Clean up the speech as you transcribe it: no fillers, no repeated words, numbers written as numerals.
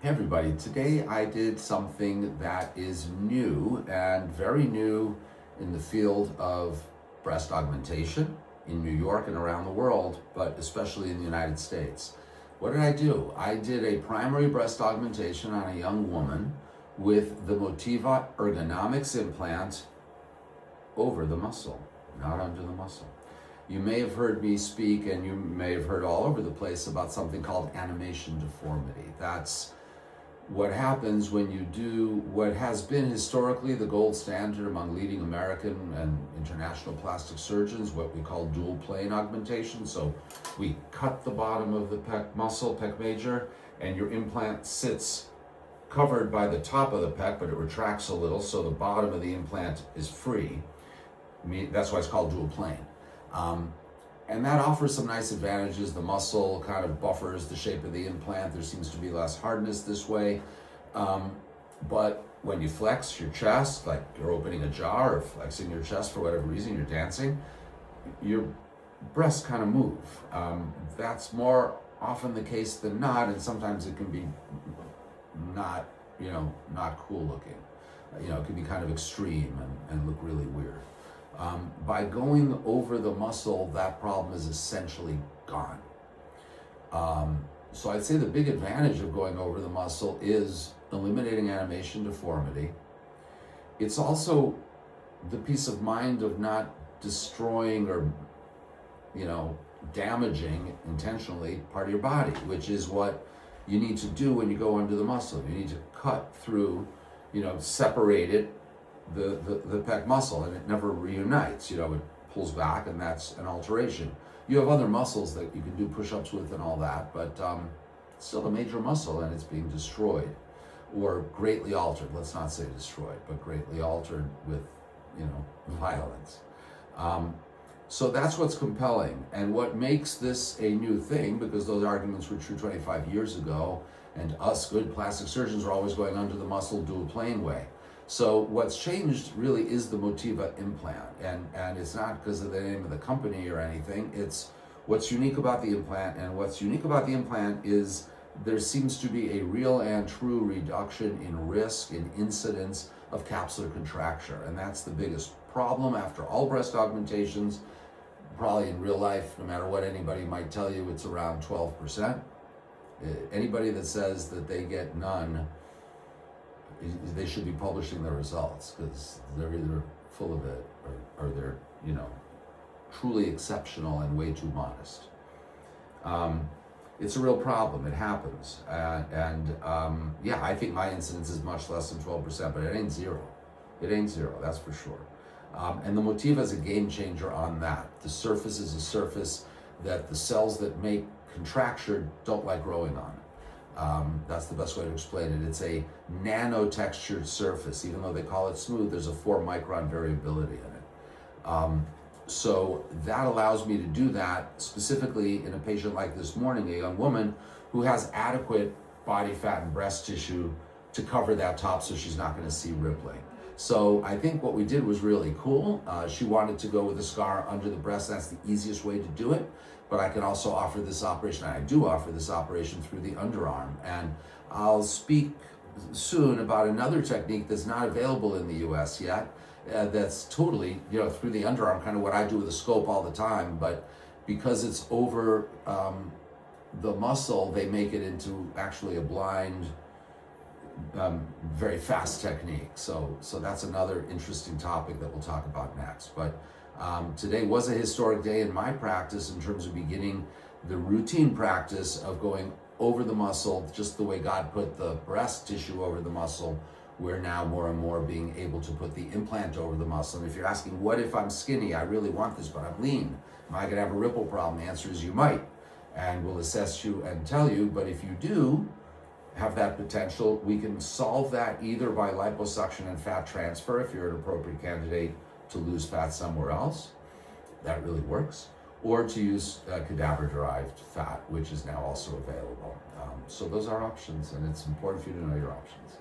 Hey everybody, today I did something that is new and very new in the field of breast augmentation in New York and around the world, but especially in the United States. What did I do? I did a primary breast augmentation on a young woman with the Motiva ergonomics implant over the muscle, not under the muscle. You may have heard me speak, and you may have heard all over the place about something called animation deformity. That's what happens when you do what has been historically the gold standard among leading American and international plastic surgeons, what we call dual plane augmentation. So we cut the bottom of the pec muscle, pec major, and your implant sits covered by the top of the pec, but it retracts a little, so the bottom of the implant is free. That's why it's called dual plane. And that offers some nice advantages. The muscle kind of buffers the shape of the implant. There seems to be less hardness this way. But when you flex your chest, like you're opening a jar or flexing your chest for whatever reason, you're dancing, your breasts kind of move. That's more often the case than not, and sometimes it can be not cool looking. It can be kind of extreme and look really weird. By going over the muscle, that problem is essentially gone. So I'd say the big advantage of going over the muscle is eliminating animation deformity. It's also the peace of mind of not destroying or, damaging intentionally part of your body, which is what you need to do when you go under the muscle. You need to cut through, separate it, the pec muscle, and it never reunites. It pulls back, and that's an alteration. You have other muscles that you can do push-ups with and all that, but it's still a major muscle, and it's being destroyed or greatly altered. Let's not say destroyed, but greatly altered with violence. So that's what's compelling, and what makes this a new thing, because those arguments were true 25 years ago, and us good plastic surgeons are always going under the muscle dual plane way. So what's changed really is the Motiva implant, and it's not because of the name of the company or anything. It's what's unique about the implant, and what's unique about the implant is there seems to be a real and true reduction in risk, in incidence of capsular contracture, and that's the biggest problem after all breast augmentations. Probably in real life, no matter what anybody might tell you, it's around 12%. Anybody that says that they get none, they should be publishing their results, because they're either full of it or they're truly exceptional and way too modest. It's a real problem. It happens, and I think my incidence is much less than 12%, but it ain't zero. It ain't zero, that's for sure. And the Motiva is a game changer on that. The surface is a surface that the cells that make contracture don't like growing on. That's the best way to explain it. It's a nano-textured surface. Even though they call it smooth, there's a 4-micron variability in it. So that allows me to do that specifically in a patient like this morning, a young woman who has adequate body fat and breast tissue to cover that top, so she's not going to see rippling. So I think what we did was really cool. She wanted to go with a scar under the breast. That's the easiest way to do it. But I can also offer this operation, and I do offer this operation through the underarm. And I'll speak soon about another technique that's not available in the US yet, that's totally, through the underarm, kind of what I do with a scope all the time. But because it's over the muscle, they make it into actually a blind, very fast technique. So that's another interesting topic that we'll talk about next. But today was a historic day in my practice in terms of beginning the routine practice of going over the muscle, just the way God put the breast tissue over the muscle. We're now more and more being able to put the implant over the muscle. And if you're asking, what if I'm skinny? I really want this, but I'm lean. Am I going to have a ripple problem? The answer is you might. And we'll assess you and tell you. But if you do have that potential, we can solve that either by liposuction and fat transfer if you're an appropriate candidate to lose fat somewhere else. That really works. Or to use cadaver-derived fat, which is now also available. So those are options, and it's important for you to know your options.